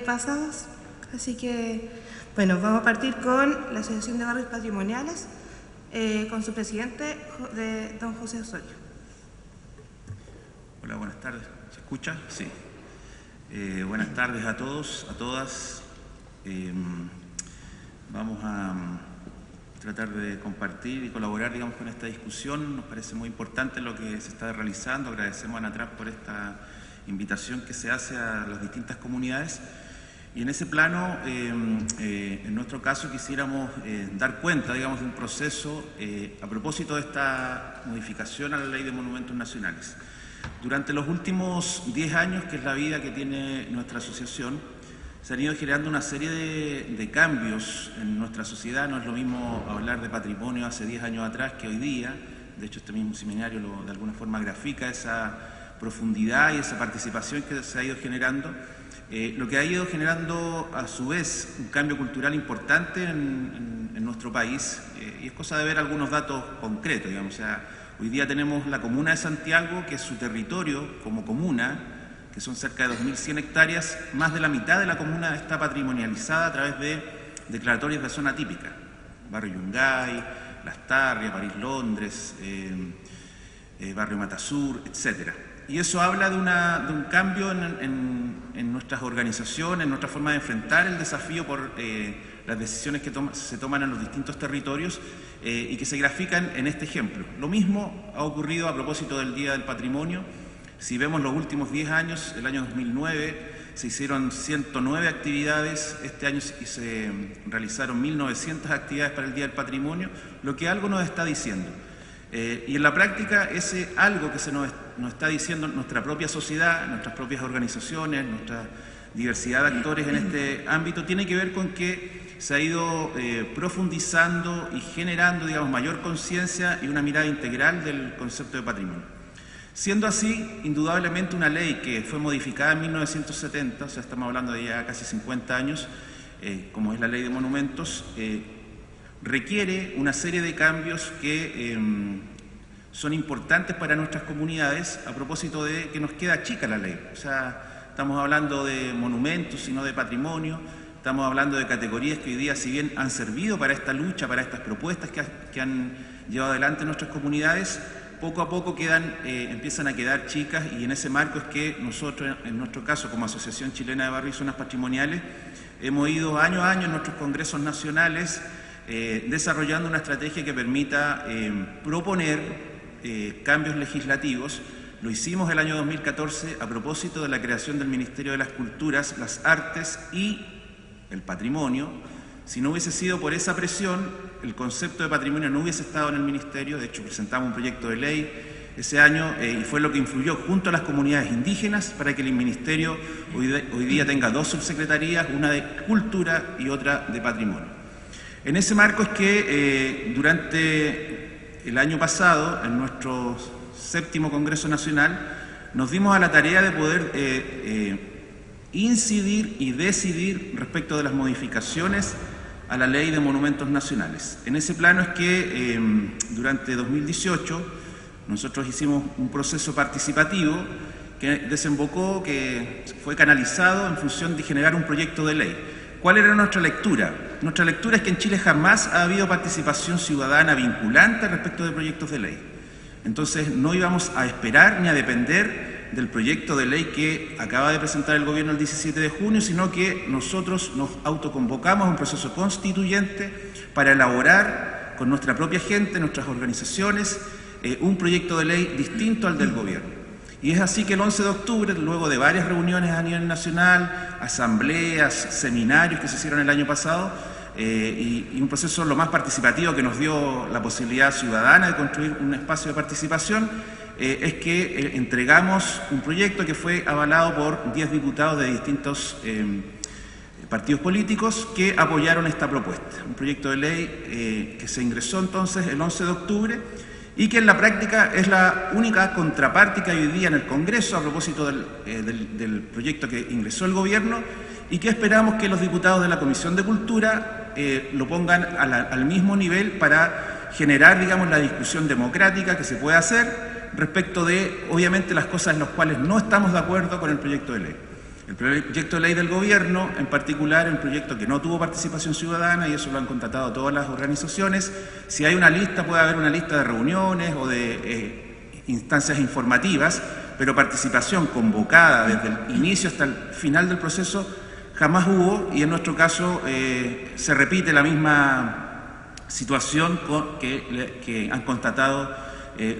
pasados. Así que, bueno, vamos a partir con la Asociación de Barrios Patrimoniales, con su presidente, don José Osorio. Hola, buenas tardes. ¿Se escucha? Sí. Buenas tardes a todos, a todas. Vamos a tratar de compartir y colaborar, digamos, con esta discusión. Nos parece muy importante lo que se está realizando. Agradecemos a ANATRAP por esta invitación que se hace a las distintas comunidades. Y en ese plano, en nuestro caso, quisiéramos dar cuenta, digamos, de un proceso a propósito de esta modificación a la Ley de Monumentos Nacionales. Durante los últimos 10 años, que es la vida que tiene nuestra asociación, se han ido generando una serie de cambios en nuestra sociedad. No es lo mismo hablar de patrimonio hace 10 años atrás que hoy día. De hecho, este mismo seminario de alguna forma grafica esa profundidad y esa participación que se ha ido generando. Lo que ha ido generando a su vez un cambio cultural importante en nuestro país, y es cosa de ver algunos datos concretos, digamos. O sea, hoy día tenemos la comuna de Santiago, que es su territorio como comuna, que son cerca de 2.100 hectáreas, más de la mitad de la comuna está patrimonializada a través de declaratorias de zona típica. Barrio Yungay, Las Tarrias, París-Londres, Barrio Matasur, etcétera. Y eso habla de un cambio en nuestras organizaciones, en nuestra forma de enfrentar el desafío por las decisiones que se toman en los distintos territorios y que se grafican en este ejemplo. Lo mismo ha ocurrido a propósito del Día del Patrimonio. Si vemos los últimos 10 años, el año 2009 se hicieron 109 actividades, este año se realizaron 1.900 actividades para el Día del Patrimonio, lo que algo nos está diciendo. Y en la práctica ese algo que se nos está diciendo nuestra propia sociedad, nuestras propias organizaciones, nuestra diversidad de actores en este ámbito, tiene que ver con que se ha ido profundizando y generando, digamos, mayor conciencia y una mirada integral del concepto de patrimonio. Siendo así, indudablemente una ley que fue modificada en 1970, o sea, estamos hablando de ya casi 50 años, como es la Ley de Monumentos, requiere una serie de cambios que son importantes para nuestras comunidades a propósito de que nos queda chica la ley. O sea, estamos hablando de monumentos y no de patrimonio, estamos hablando de categorías que hoy día, si bien han servido para esta lucha, para estas propuestas que han llevado adelante nuestras comunidades, poco a poco empiezan a quedar chicas, y en ese marco es que nosotros, en nuestro caso, como Asociación Chilena de Barrios y Zonas Patrimoniales, hemos ido año a año en nuestros congresos nacionales desarrollando una estrategia que permita proponer cambios legislativos. Lo hicimos el año 2014 a propósito de la creación del Ministerio de las Culturas, las Artes y el Patrimonio. Si no hubiese sido por esa presión, el concepto de patrimonio no hubiese estado en el Ministerio. De hecho, presentamos un proyecto de ley ese año y fue lo que influyó junto a las comunidades indígenas para que el Ministerio hoy día tenga 2 subsecretarías, una de Cultura y otra de Patrimonio. En ese marco es que durante el año pasado, en nuestro 7º Congreso Nacional, nos dimos a la tarea de poder incidir y decidir respecto de las modificaciones a la Ley de Monumentos Nacionales. En ese plano es que durante 2018 nosotros hicimos un proceso participativo que desembocó, que fue canalizado en función de generar un proyecto de ley. ¿Cuál era nuestra lectura? Nuestra lectura es que en Chile jamás ha habido participación ciudadana vinculante respecto de proyectos de ley. Entonces no íbamos a esperar ni a depender del proyecto de ley que acaba de presentar el gobierno el 17 de junio, sino que nosotros nos autoconvocamos a un proceso constituyente para elaborar con nuestra propia gente, nuestras organizaciones, un proyecto de ley distinto al del gobierno. Y es así que el 11 de octubre, luego de varias reuniones a nivel nacional, asambleas, seminarios que se hicieron el año pasado, y un proceso lo más participativo que nos dio la posibilidad ciudadana de construir un espacio de participación, es que entregamos un proyecto que fue avalado por 10 diputados de distintos partidos políticos que apoyaron esta propuesta. Un proyecto de ley que se ingresó entonces el 11 de octubre y que en la práctica es la única contraparte que hay hoy día en el Congreso a propósito del proyecto que ingresó el gobierno, y que esperamos que los diputados de la Comisión de Cultura lo pongan al mismo nivel para generar, digamos, la discusión democrática que se puede hacer respecto de, obviamente, las cosas en las cuales no estamos de acuerdo con el proyecto de ley. El proyecto de ley del gobierno, en particular, es un proyecto que no tuvo participación ciudadana, y eso lo han constatado todas las organizaciones. Si hay una lista, puede haber una lista de reuniones o de instancias informativas, pero participación convocada desde el inicio hasta el final del proceso jamás hubo, y en nuestro caso se repite la misma situación que han constatado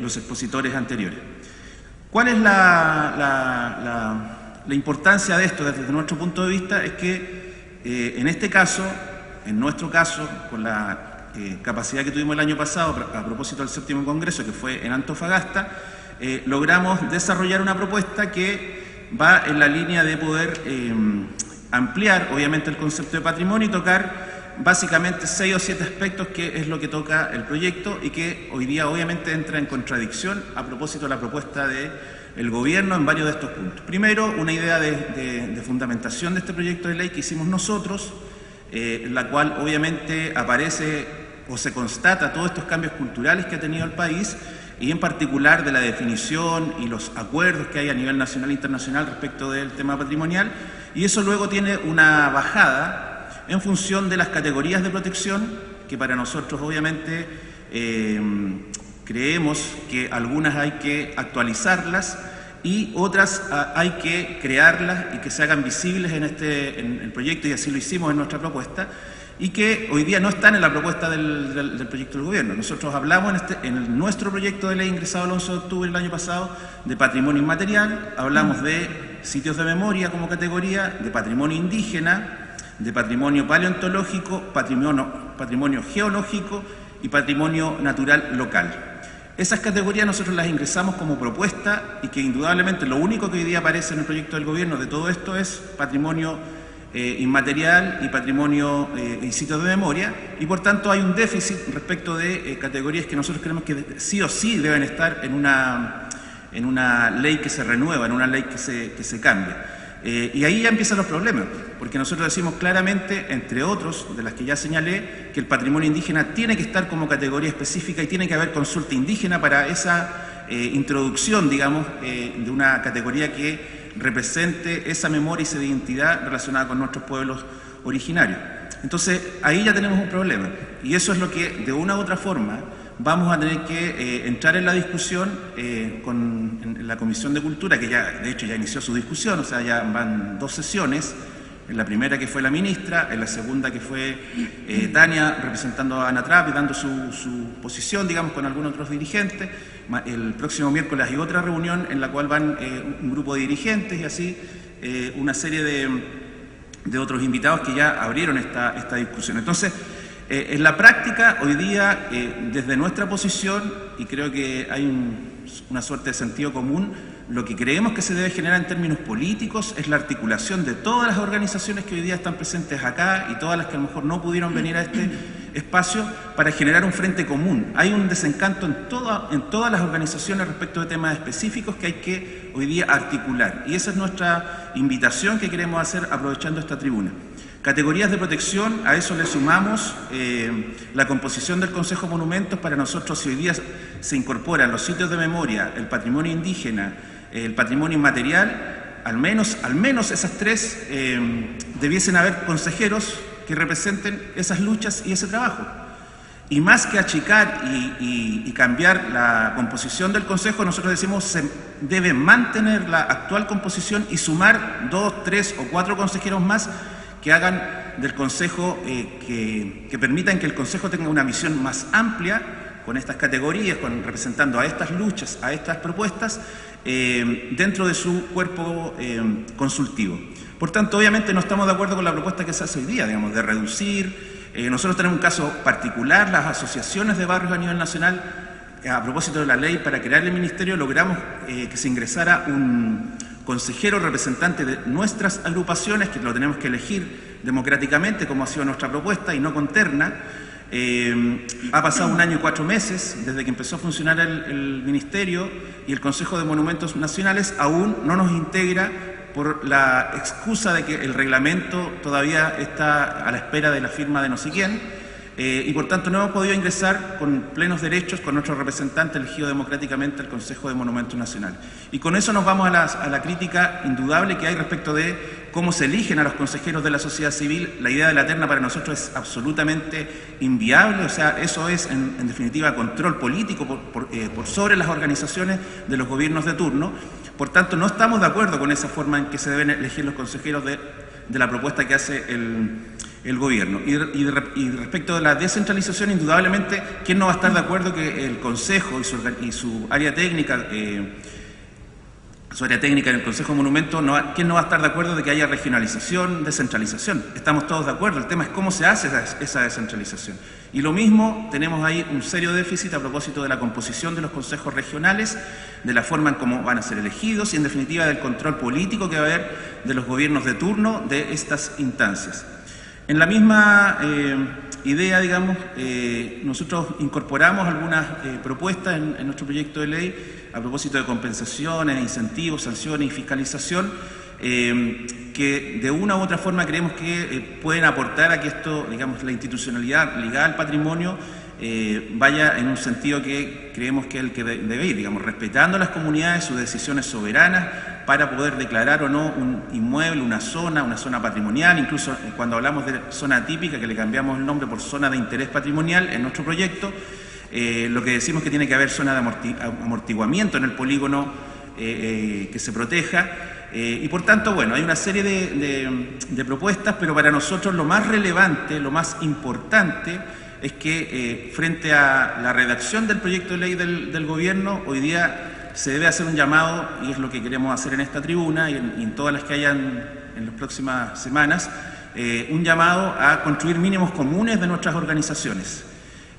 los expositores anteriores. ¿Cuál es la importancia de esto desde nuestro punto de vista? Es que en este caso, en nuestro caso, con la capacidad que tuvimos el año pasado a propósito del 7º Congreso, que fue en Antofagasta, logramos desarrollar una propuesta que va en la línea de poder ampliar, obviamente, el concepto de patrimonio y tocar básicamente 6 o 7 aspectos, que es lo que toca el proyecto y que hoy día obviamente entra en contradicción a propósito de la propuesta del gobierno en varios de estos puntos. Primero, una idea de fundamentación de este proyecto de ley que hicimos nosotros, en la cual obviamente aparece o se constata todos estos cambios culturales que ha tenido el país, y en particular de la definición y los acuerdos que hay a nivel nacional e internacional respecto del tema patrimonial, y eso luego tiene una bajada en función de las categorías de protección, que para nosotros obviamente creemos que algunas hay que actualizarlas y otras hay que crearlas y que se hagan visibles en el proyecto, y así lo hicimos en nuestra propuesta, y que hoy día no están en la propuesta del proyecto del gobierno. Nosotros hablamos en nuestro proyecto de ley ingresado el 11 de octubre del año pasado de patrimonio inmaterial, hablamos de sitios de memoria como categoría, de patrimonio indígena, de patrimonio paleontológico, patrimonio geológico y patrimonio natural local. Esas categorías nosotros las ingresamos como propuesta, y que indudablemente lo único que hoy día aparece en el proyecto del gobierno de todo esto es patrimonio inmaterial y patrimonio y sitios de memoria, y por tanto hay un déficit respecto de categorías que nosotros creemos que sí o sí deben estar en una ley que se renueva, en una ley que se cambia. Y ahí ya empiezan los problemas, porque nosotros decimos claramente, entre otros, de las que ya señalé, que el patrimonio indígena tiene que estar como categoría específica y tiene que haber consulta indígena para esa introducción, digamos, de una categoría que represente esa memoria y esa identidad relacionada con nuestros pueblos originarios. Entonces, ahí ya tenemos un problema, y eso es lo que, de una u otra forma, vamos a tener que entrar en la discusión en la Comisión de Cultura, que ya, de hecho, ya inició su discusión, o sea, ya van 2 sesiones, en la primera que fue la ministra, en la segunda que fue Tania representando a ANATRAP y dando su posición, digamos, con algunos otros dirigentes. El próximo miércoles hay otra reunión en la cual van un grupo de dirigentes y así una serie de otros invitados que ya abrieron esta discusión. Entonces, en la práctica, hoy día, desde nuestra posición, y creo que hay una suerte de sentido común, lo que creemos que se debe generar en términos políticos es la articulación de todas las organizaciones que hoy día están presentes acá y todas las que a lo mejor no pudieron venir a este espacio, para generar un frente común. Hay un desencanto en todas las organizaciones respecto de temas específicos que hay que hoy día articular, y esa es nuestra invitación que queremos hacer aprovechando esta tribuna. Categorías de protección, a eso le sumamos la composición del Consejo de Monumentos. Para nosotros, si hoy día se incorporan los sitios de memoria, el patrimonio indígena, el patrimonio inmaterial, al menos esas 3 debiesen haber consejeros que representen esas luchas y ese trabajo. Y más que achicar y cambiar la composición del Consejo, nosotros decimos se debe mantener la actual composición y sumar 2, 3 o 4 consejeros más que hagan del Consejo, que permitan que el Consejo tenga una visión más amplia con estas categorías, representando a estas luchas, a estas propuestas, dentro de su cuerpo consultivo. Por tanto, obviamente no estamos de acuerdo con la propuesta que se hace hoy día, digamos, de reducir. Nosotros tenemos un caso particular, las asociaciones de barrios a nivel nacional, a propósito de la ley para crear el ministerio, logramos que se ingresara un consejero representante de nuestras agrupaciones, que lo tenemos que elegir democráticamente, como ha sido nuestra propuesta, y no con terna. Ha pasado 1 año y 4 meses desde que empezó a funcionar el Ministerio, y el Consejo de Monumentos Nacionales aún no nos integra por la excusa de que el reglamento todavía está a la espera de la firma de no sé quién, y por tanto no hemos podido ingresar con plenos derechos con nuestro representante elegido democráticamente al Consejo de Monumentos Nacionales. Y con eso nos vamos a la crítica indudable que hay respecto de cómo se eligen a los consejeros de la sociedad civil, la idea de la terna para nosotros es absolutamente inviable. O sea, eso es en definitiva control político por sobre las organizaciones de los gobiernos de turno. Por tanto, no estamos de acuerdo con esa forma en que se deben elegir los consejeros de la propuesta que hace el gobierno. Y respecto de la descentralización, indudablemente, ¿quién no va a estar de acuerdo que el Consejo y su área técnica, en el Consejo de Monumentos, ¿quién no va a estar de acuerdo de que haya regionalización, descentralización? Estamos todos de acuerdo, el tema es cómo se hace esa descentralización. Y lo mismo, tenemos ahí un serio déficit a propósito de la composición de los consejos regionales, de la forma en cómo van a ser elegidos y en definitiva del control político que va a haber de los gobiernos de turno de estas instancias. En la misma idea, digamos, nosotros incorporamos algunas propuestas en nuestro proyecto de ley a propósito de compensaciones, incentivos, sanciones y fiscalización, que de una u otra forma creemos que pueden aportar a que esto, digamos, la institucionalidad ligada al patrimonio vaya en un sentido que creemos que es el que debe ir, digamos, respetando a las comunidades, sus decisiones soberanas para poder declarar o no un inmueble, una zona patrimonial. Incluso cuando hablamos de zona típica, que le cambiamos el nombre por zona de interés patrimonial en nuestro proyecto, lo que decimos es que tiene que haber zona de amortiguamiento en el polígono que se proteja. Y por tanto, bueno, hay una serie de propuestas, pero para nosotros lo más relevante, lo más importante es que frente a la redacción del proyecto de ley del gobierno, hoy día se debe hacer un llamado, y es lo que queremos hacer en esta tribuna y en todas las que hayan en las próximas semanas, un llamado a construir mínimos comunes de nuestras organizaciones.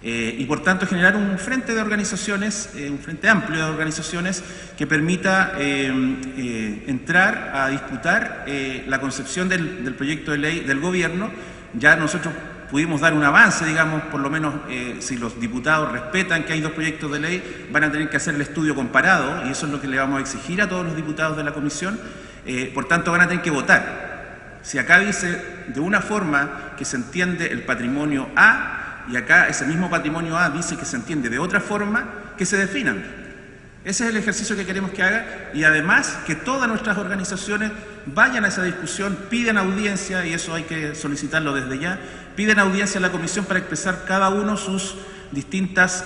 Y por tanto generar un frente de organizaciones, un frente amplio de organizaciones que permita entrar a disputar la concepción del proyecto de ley del gobierno. Ya nosotros pudimos dar un avance, digamos, por lo menos si los diputados respetan que hay dos proyectos de ley, van a tener que hacer el estudio comparado, y eso es lo que le vamos a exigir a todos los diputados de la comisión. Por tanto, van a tener que votar. Si acá dice de una forma que se entiende el patrimonio A, y acá ese mismo patrimonio A dice que se entiende de otra forma, que se definan. Ese es el ejercicio que queremos que haga, y además que todas nuestras organizaciones vayan a esa discusión, piden audiencia, y eso hay que solicitarlo desde ya, piden audiencia a la comisión para expresar cada uno sus distintas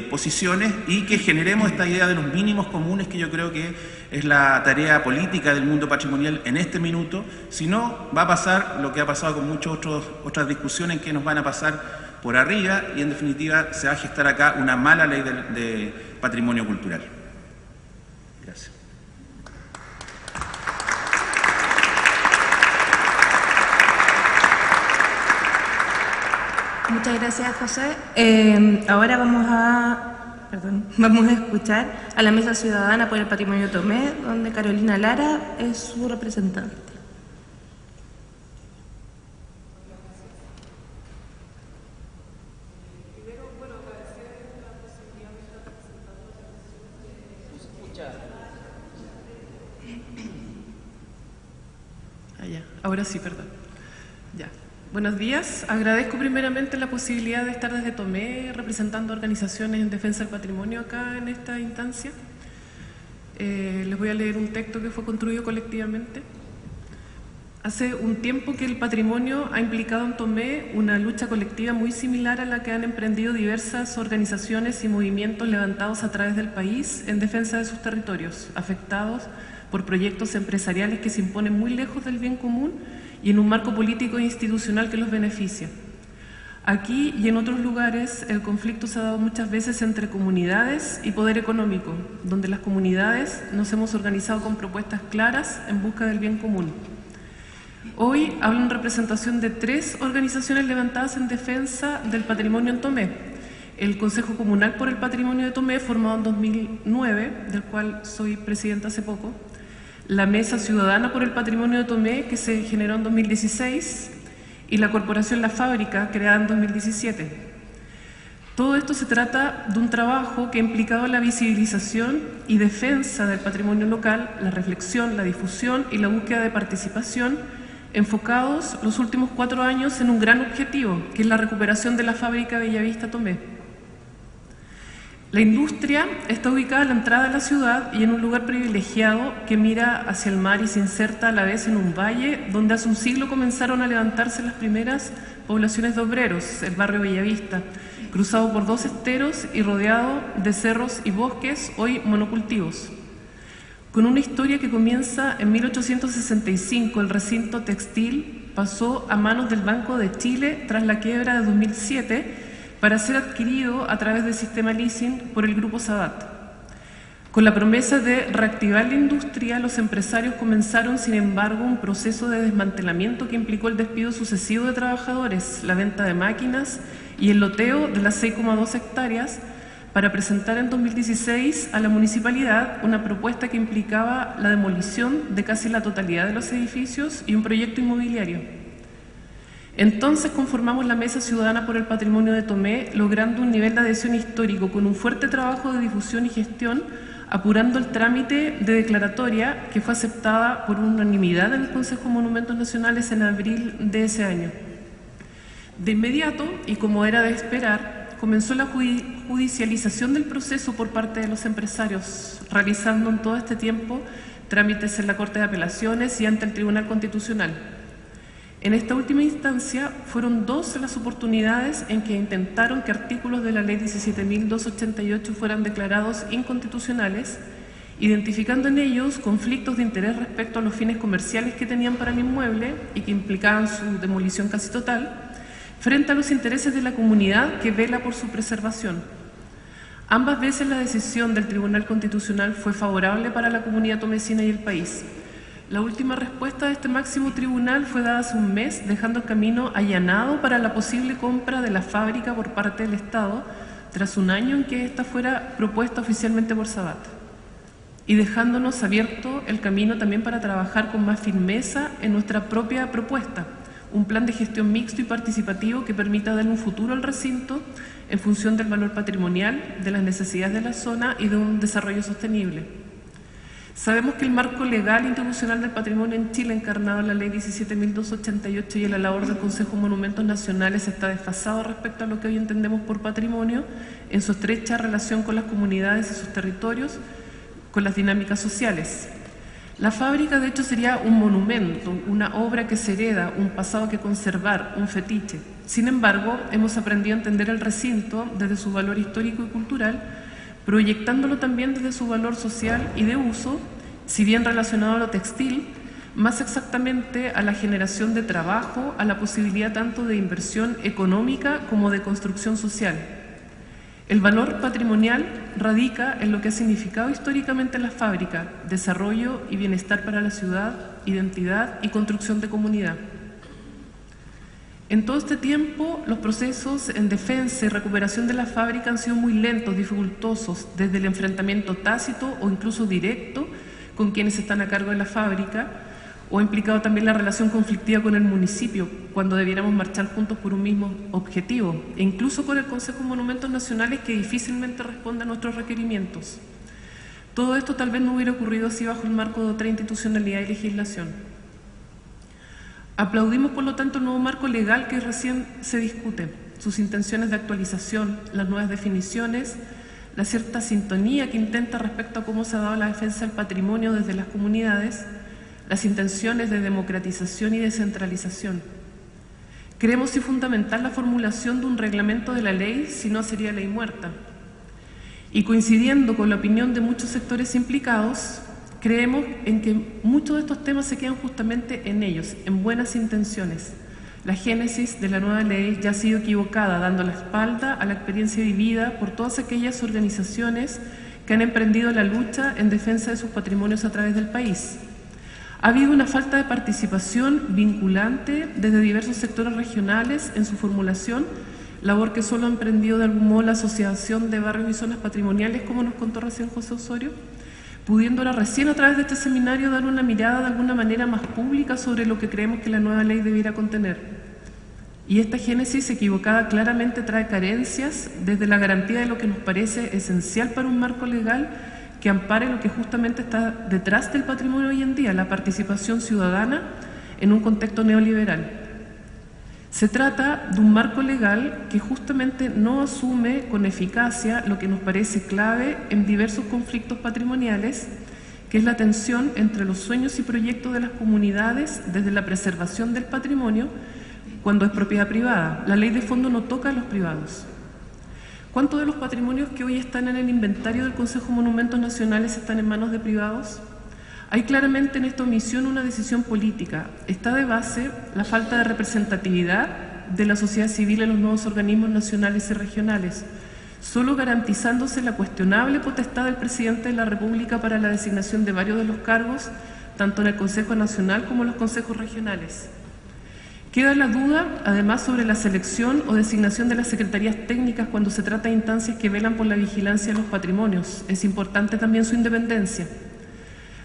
posiciones y que generemos esta idea de los mínimos comunes, que yo creo que es la tarea política del mundo patrimonial en este minuto. Si no, va a pasar lo que ha pasado con muchas otras discusiones que nos van a pasar por arriba, y en definitiva se va a gestar acá una mala ley de patrimonio cultural. Gracias. Muchas gracias, José. Ahora vamos a escuchar a la Mesa Ciudadana por el Patrimonio Tomé, donde Carolina Lara es su representante. Ahora sí, perdón. Ya. Buenos días. Agradezco primeramente la posibilidad de estar desde Tomé representando organizaciones en defensa del patrimonio acá en esta instancia. Les voy a leer un texto que fue construido colectivamente. Hace un tiempo que el patrimonio ha implicado en Tomé una lucha colectiva muy similar a la que han emprendido diversas organizaciones y movimientos levantados a través del país en defensa de sus territorios, afectados por proyectos empresariales que se imponen muy lejos del bien común y en un marco político e institucional que los beneficia. Aquí y en otros lugares el conflicto se ha dado muchas veces entre comunidades y poder económico, donde las comunidades nos hemos organizado con propuestas claras en busca del bien común. Hoy hablo en representación de 3 organizaciones levantadas en defensa del patrimonio en Tomé: el Consejo Comunal por el Patrimonio de Tomé, formado en 2009, del cual soy presidenta hace poco; la Mesa Ciudadana por el Patrimonio de Tomé, que se generó en 2016, y la Corporación La Fábrica, creada en 2017. Todo esto se trata de un trabajo que ha implicado la visibilización y defensa del patrimonio local, la reflexión, la difusión y la búsqueda de participación, enfocados los últimos 4 años en un gran objetivo, que es la recuperación de la fábrica Bellavista Tomé. La industria está ubicada a la entrada de la ciudad y en un lugar privilegiado que mira hacia el mar y se inserta a la vez en un valle donde hace un siglo comenzaron a levantarse las primeras poblaciones de obreros, el barrio Bellavista, cruzado por 2 esteros y rodeado de cerros y bosques, hoy monocultivos. Con una historia que comienza en 1865, el recinto textil pasó a manos del Banco de Chile tras la quiebra de 2007 para ser adquirido a través del sistema leasing por el Grupo Sabat. Con la promesa de reactivar la industria, los empresarios comenzaron, sin embargo, un proceso de desmantelamiento que implicó el despido sucesivo de trabajadores, la venta de máquinas y el loteo de las 6,2 hectáreas para presentar en 2016 a la municipalidad una propuesta que implicaba la demolición de casi la totalidad de los edificios y un proyecto inmobiliario. Entonces conformamos la Mesa Ciudadana por el Patrimonio de Tomé, logrando un nivel de adhesión histórico con un fuerte trabajo de difusión y gestión, apurando el trámite de declaratoria que fue aceptada por unanimidad en el Consejo de Monumentos Nacionales en abril de ese año. De inmediato, y como era de esperar, comenzó la judicialización del proceso por parte de los empresarios, realizando en todo este tiempo trámites en la Corte de Apelaciones y ante el Tribunal Constitucional. En esta última instancia fueron 2 las oportunidades en que intentaron que artículos de la Ley 17.288 fueran declarados inconstitucionales, identificando en ellos conflictos de interés respecto a los fines comerciales que tenían para el inmueble y que implicaban su demolición casi total, frente a los intereses de la comunidad que vela por su preservación. Ambas veces la decisión del Tribunal Constitucional fue favorable para la comunidad tomecina y el país. La última respuesta de este máximo tribunal fue dada hace un mes, dejando el camino allanado para la posible compra de la fábrica por parte del Estado, tras un año en que ésta fuera propuesta oficialmente por Sabat, y dejándonos abierto el camino también para trabajar con más firmeza en nuestra propia propuesta, un plan de gestión mixto y participativo que permita dar un futuro al recinto en función del valor patrimonial, de las necesidades de la zona y de un desarrollo sostenible. Sabemos que el marco legal institucional del patrimonio en Chile, encarnado en la Ley 17.288 y en la labor del Consejo de Monumentos Nacionales, está desfasado respecto a lo que hoy entendemos por patrimonio en su estrecha relación con las comunidades y sus territorios, con las dinámicas sociales. La fábrica, de hecho, sería un monumento, una obra que se hereda, un pasado que conservar, un fetiche. Sin embargo, hemos aprendido a entender el recinto desde su valor histórico y cultural, proyectándolo también desde su valor social y de uso, si bien relacionado a lo textil, más exactamente a la generación de trabajo, a la posibilidad tanto de inversión económica como de construcción social. El valor patrimonial radica en lo que ha significado históricamente la fábrica: desarrollo y bienestar para la ciudad, identidad y construcción de comunidad. En todo este tiempo, los procesos en defensa y recuperación de la fábrica han sido muy lentos, dificultosos, desde el enfrentamiento tácito o incluso directo con quienes están a cargo de la fábrica, o ha implicado también la relación conflictiva con el municipio, cuando debiéramos marchar juntos por un mismo objetivo, e incluso con el Consejo de Monumentos Nacionales, que difícilmente responde a nuestros requerimientos. Todo esto tal vez no hubiera ocurrido así bajo el marco de otra institucionalidad y legislación. Aplaudimos, por lo tanto, el nuevo marco legal que recién se discute, sus intenciones de actualización, las nuevas definiciones, la cierta sintonía que intenta respecto a cómo se ha dado la defensa del patrimonio desde las comunidades, las intenciones de democratización y descentralización. Creemos y fundamental la formulación de un reglamento de la ley, si no sería ley muerta. Y coincidiendo con la opinión de muchos sectores implicados, creemos en que muchos de estos temas se quedan justamente en ellos, en buenas intenciones. La génesis de la nueva ley ya ha sido equivocada, dando la espalda a la experiencia vivida por todas aquellas organizaciones que han emprendido la lucha en defensa de sus patrimonios a través del país. Ha habido una falta de participación vinculante desde diversos sectores regionales en su formulación, labor que solo ha emprendido de algún modo la Asociación de Barrios y Zonas Patrimoniales, como nos contó recién José Osorio, pudiendo ahora recién a través de este seminario dar una mirada de alguna manera más pública sobre lo que creemos que la nueva ley debiera contener. Y esta génesis equivocada claramente trae carencias desde la garantía de lo que nos parece esencial para un marco legal que ampare lo que justamente está detrás del patrimonio hoy en día, la participación ciudadana en un contexto neoliberal. Se trata de un marco legal que justamente no asume con eficacia lo que nos parece clave en diversos conflictos patrimoniales, que es la tensión entre los sueños y proyectos de las comunidades desde la preservación del patrimonio cuando es propiedad privada. La ley de fondo no toca a los privados. ¿Cuántos de los patrimonios que hoy están en el inventario del Consejo de Monumentos Nacionales están en manos de privados? Hay claramente en esta omisión una decisión política. Está de base la falta de representatividad de la sociedad civil en los nuevos organismos nacionales y regionales, solo garantizándose la cuestionable potestad del presidente de la República para la designación de varios de los cargos, tanto en el Consejo Nacional como en los consejos regionales. Queda la duda, además, sobre la selección o designación de las secretarías técnicas cuando se trata de instancias que velan por la vigilancia de los patrimonios. Es importante también su independencia.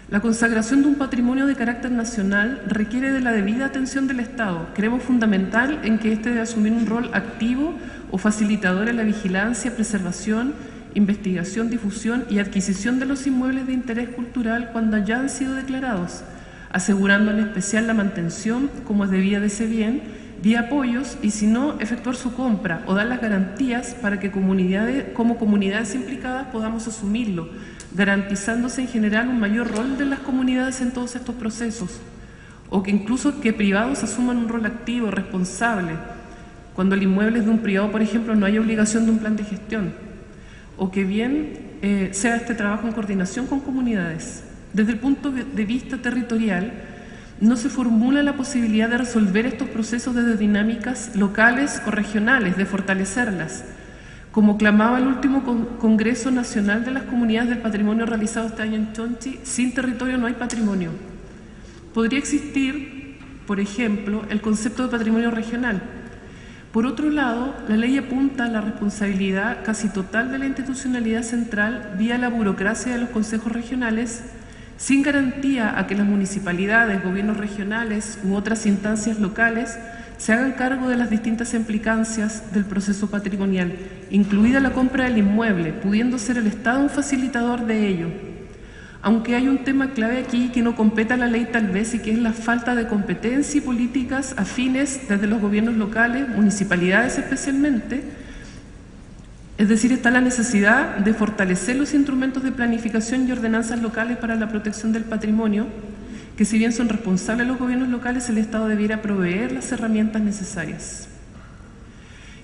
La consagración de un patrimonio de carácter nacional requiere de la debida atención del Estado. Creemos fundamental en que éste debe asumir un rol activo o facilitador en la vigilancia, preservación, investigación, difusión y adquisición de los inmuebles de interés cultural cuando ya han sido declarados, asegurando en especial la mantención, como es debida de ese bien, vía apoyos y, si no, efectuar su compra o dar las garantías para que como comunidades implicadas podamos asumirlo, garantizándose en general un mayor rol de las comunidades en todos estos procesos, o que incluso que privados asuman un rol activo, responsable, cuando el inmueble es de un privado, por ejemplo, no hay obligación de un plan de gestión, o que bien sea este trabajo en coordinación con comunidades. Desde el punto de vista territorial, no se formula la posibilidad de resolver estos procesos desde dinámicas locales o regionales, de fortalecerlas, como clamaba el último Congreso Nacional de las Comunidades del Patrimonio realizado este año en Chonchi: sin territorio no hay patrimonio. Podría existir, por ejemplo, el concepto de patrimonio regional. Por otro lado, la ley apunta a la responsabilidad casi total de la institucionalidad central vía la burocracia de los consejos regionales, sin garantía a que las municipalidades, gobiernos regionales u otras instancias locales se hagan cargo de las distintas implicancias del proceso patrimonial, incluida la compra del inmueble, pudiendo ser el Estado un facilitador de ello. Aunque hay un tema clave aquí que no compete a la ley tal vez, y que es la falta de competencia y políticas afines desde los gobiernos locales, municipalidades especialmente. Es decir, está la necesidad de fortalecer los instrumentos de planificación y ordenanzas locales para la protección del patrimonio, que si bien son responsables los gobiernos locales, el Estado debiera proveer las herramientas necesarias.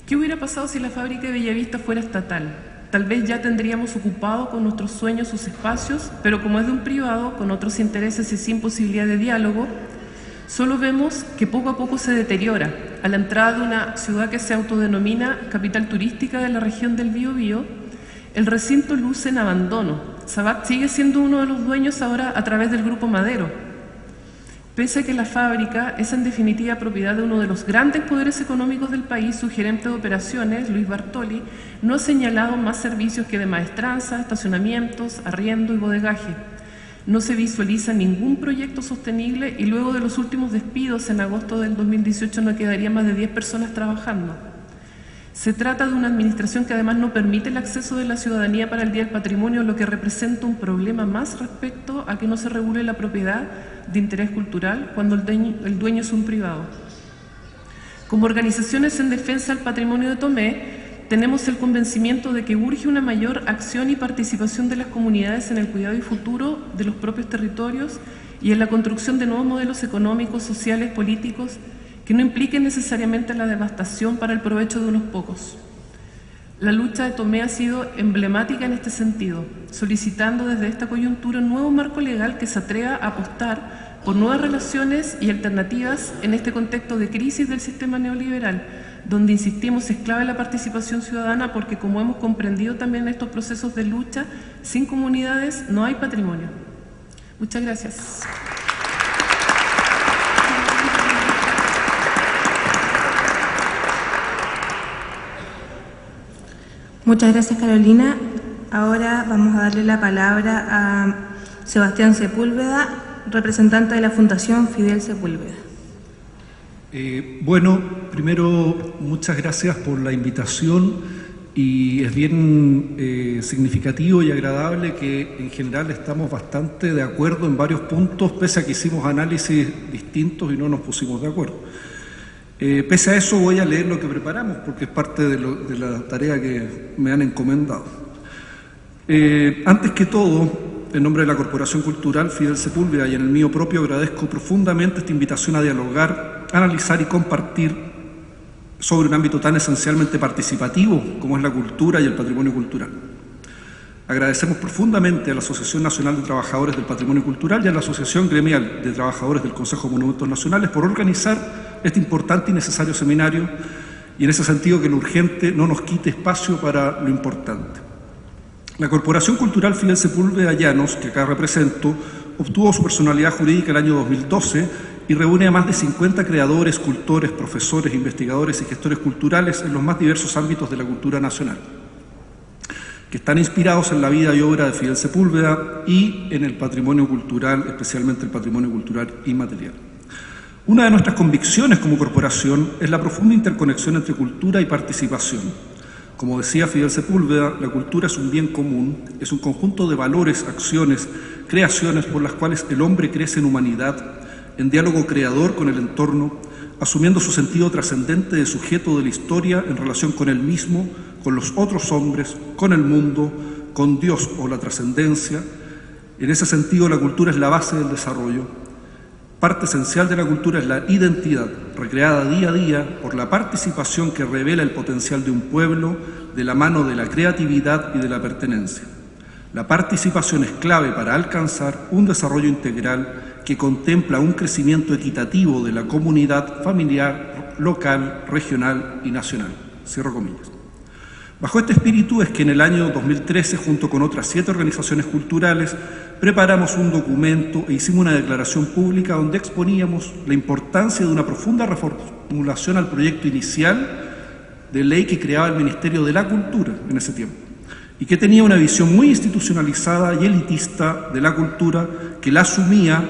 ¿Qué hubiera pasado si la fábrica de Bellavista fuera estatal? Tal vez ya tendríamos ocupado con nuestros sueños sus espacios, pero como es de un privado, con otros intereses y sin posibilidad de diálogo, solo vemos que poco a poco se deteriora. A la entrada de una ciudad que se autodenomina capital turística de la región del Biobío, el recinto luce en abandono. Sabat sigue siendo uno de los dueños ahora a través del Grupo Madero, pese a que la fábrica es en definitiva propiedad de uno de los grandes poderes económicos del país. Su gerente de operaciones, Luis Bartoli, no ha señalado más servicios que de maestranza, estacionamientos, arriendo y bodegaje. No se visualiza ningún proyecto sostenible y luego de los últimos despidos en agosto del 2018 no quedaría más de 10 personas trabajando. Se trata de una administración que además no permite el acceso de la ciudadanía para el Día del Patrimonio, lo que representa un problema más respecto a que no se regule la propiedad de interés cultural cuando el dueño es un privado. Como organizaciones en defensa del patrimonio de Tomé, tenemos el convencimiento de que urge una mayor acción y participación de las comunidades en el cuidado y futuro de los propios territorios y en la construcción de nuevos modelos económicos, sociales, políticos, que no impliquen necesariamente la devastación para el provecho de unos pocos. La lucha de Tomé ha sido emblemática en este sentido, solicitando desde esta coyuntura un nuevo marco legal que se atreva a apostar por nuevas relaciones y alternativas en este contexto de crisis del sistema neoliberal, donde, insistimos, es clave la participación ciudadana porque, como hemos comprendido también en estos procesos de lucha, sin comunidades no hay patrimonio. Muchas gracias. Muchas gracias, Carolina. Ahora vamos a darle la palabra a Sebastián Sepúlveda, representante de la Fundación Fidel Sepúlveda. Bueno, primero, muchas gracias por la invitación, y es bien significativo y agradable que en general estamos bastante de acuerdo en varios puntos, pese a que hicimos análisis distintos y no nos pusimos de acuerdo. Pese a eso voy a leer lo que preparamos, porque es parte de la tarea que me han encomendado. Antes que todo, en nombre de la Corporación Cultural Fidel Sepúlveda y en el mío propio, agradezco profundamente esta invitación a dialogar, analizar y compartir sobre un ámbito tan esencialmente participativo como es la cultura y el patrimonio cultural. Agradecemos profundamente a la Asociación Nacional de Trabajadores del Patrimonio Cultural y a la Asociación Gremial de Trabajadores del Consejo de Monumentos Nacionales por organizar este importante y necesario seminario, y en ese sentido que lo urgente no nos quite espacio para lo importante. La Corporación Cultural Fidel Sepúlveda Llanos, que acá represento, obtuvo su personalidad jurídica el año 2012 y reúne a más de 50 creadores, escultores, profesores, investigadores y gestores culturales en los más diversos ámbitos de la cultura nacional, que están inspirados en la vida y obra de Fidel Sepúlveda y en el patrimonio cultural, especialmente el patrimonio cultural inmaterial. Una de nuestras convicciones como corporación es la profunda interconexión entre cultura y participación. Como decía Fidel Sepúlveda, la cultura es un bien común, es un conjunto de valores, acciones, creaciones por las cuales el hombre crece en humanidad, en diálogo creador con el entorno, asumiendo su sentido trascendente de sujeto de la historia en relación con él mismo, con los otros hombres, con el mundo, con Dios o la trascendencia. En ese sentido, la cultura es la base del desarrollo. Parte esencial de la cultura es la identidad, recreada día a día por la participación que revela el potencial de un pueblo de la mano de la creatividad y de la pertenencia. La participación es clave para alcanzar un desarrollo integral que contempla un crecimiento equitativo de la comunidad familiar, local, regional y nacional. Cierro comillas. Bajo este espíritu es que en el año 2013, junto con otras 7 organizaciones culturales, preparamos un documento e hicimos una declaración pública donde exponíamos la importancia de una profunda reformulación al proyecto inicial de ley que creaba el Ministerio de la Cultura en ese tiempo, y que tenía una visión muy institucionalizada y elitista de la cultura que asumía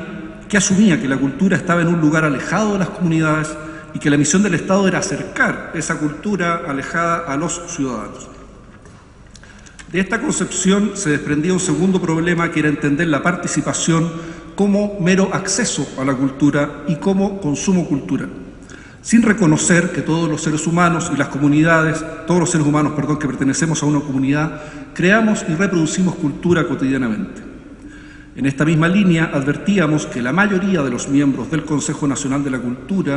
que la cultura estaba en un lugar alejado de las comunidades y que la misión del Estado era acercar esa cultura alejada a los ciudadanos. De esta concepción se desprendía un segundo problema, que era entender la participación como mero acceso a la cultura y como consumo cultural, sin reconocer que todos los seres humanos y las comunidades, todos los seres humanos, que pertenecemos a una comunidad, creamos y reproducimos cultura cotidianamente. En esta misma línea advertíamos que la mayoría de los miembros del Consejo Nacional de la Cultura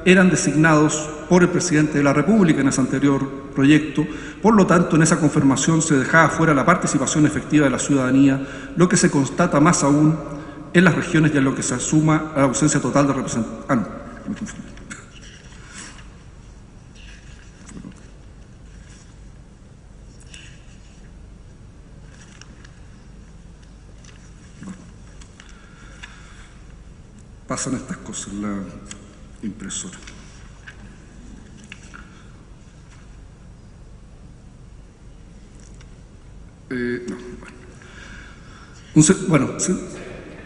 eran designados por el presidente de la República en ese anterior proyecto. Por lo tanto, en esa confirmación se dejaba fuera la participación efectiva de la ciudadanía, lo que se constata más aún en las regiones y en lo que se asuma a la ausencia total de representación. Pasan estas cosas en la impresora.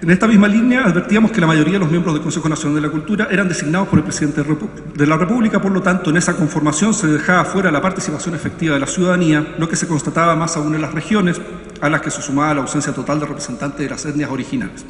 En esta misma línea advertíamos que la mayoría de los miembros del Consejo Nacional de la Cultura eran designados por el presidente de la República. Por lo tanto, en esa conformación se dejaba fuera la participación efectiva de la ciudadanía, lo que se constataba más aún en las regiones, a las que se sumaba la ausencia total de representantes de las etnias originales.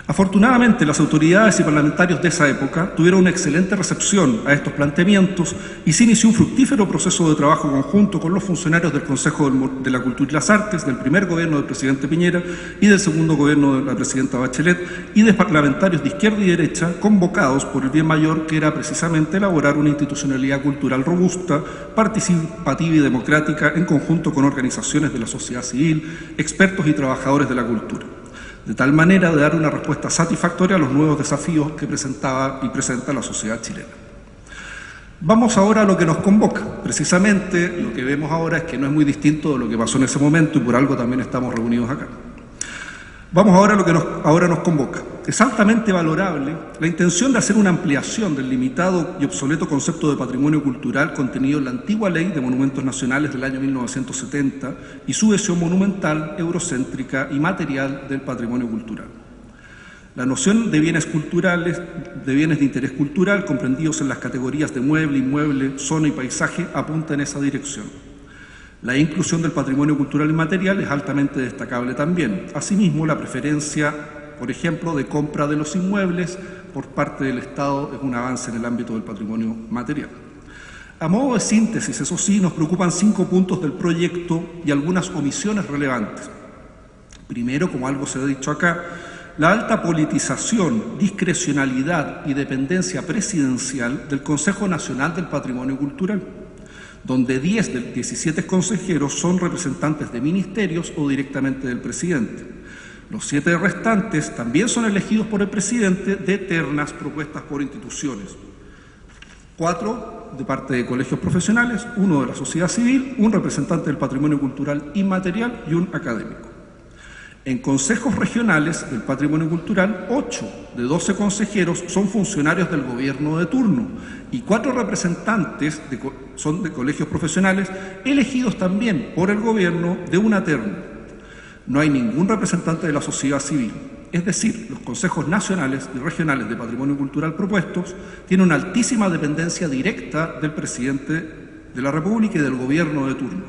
Afortunadamente, las autoridades y parlamentarios de esa época tuvieron una excelente recepción a estos planteamientos y se inició un fructífero proceso de trabajo conjunto con los funcionarios del Consejo de la Cultura y las Artes, del primer gobierno del presidente Piñera y del segundo gobierno de la presidenta Bachelet, y de parlamentarios de izquierda y derecha convocados por el bien mayor, que era precisamente elaborar una institucionalidad cultural robusta, participativa y democrática en conjunto con organizaciones de la sociedad civil, expertos y trabajadores de la cultura, de tal manera de dar una respuesta satisfactoria a los nuevos desafíos que presentaba y presenta la sociedad chilena. Vamos ahora a lo que nos convoca. Precisamente lo que vemos ahora es que no es muy distinto de lo que pasó en ese momento, y por algo también estamos reunidos acá. Vamos ahora a lo que ahora nos convoca. Es altamente valorable la intención de hacer una ampliación del limitado y obsoleto concepto de patrimonio cultural contenido en la antigua Ley de Monumentos Nacionales del año 1970 y su visión monumental, eurocéntrica y material del patrimonio cultural. La noción de bienes culturales, de bienes de interés cultural, comprendidos en las categorías de mueble, inmueble, zona y paisaje, apunta en esa dirección. La inclusión del patrimonio cultural inmaterial es altamente destacable también. Asimismo, la preferencia por ejemplo, de compra de los inmuebles por parte del Estado es un avance en el ámbito del patrimonio material. A modo de síntesis, eso sí, nos preocupan 5 puntos del proyecto y algunas omisiones relevantes. Primero, como algo se ha dicho acá, la alta politización, discrecionalidad y dependencia presidencial del Consejo Nacional del Patrimonio Cultural, donde 10 de 17 consejeros son representantes de ministerios o directamente del presidente. Los 7 restantes también son elegidos por el presidente de ternas propuestas por instituciones. 4 de parte de colegios profesionales, 1 de la sociedad civil, un representante del patrimonio cultural inmaterial y un académico. En consejos regionales del patrimonio cultural, 8 de 12 consejeros son funcionarios del gobierno de turno y 4 representantes son de colegios profesionales elegidos también por el gobierno de una terna. No hay ningún representante de la sociedad civil. Es decir, los consejos nacionales y regionales de patrimonio cultural propuestos tienen una altísima dependencia directa del presidente de la República y del gobierno de turno,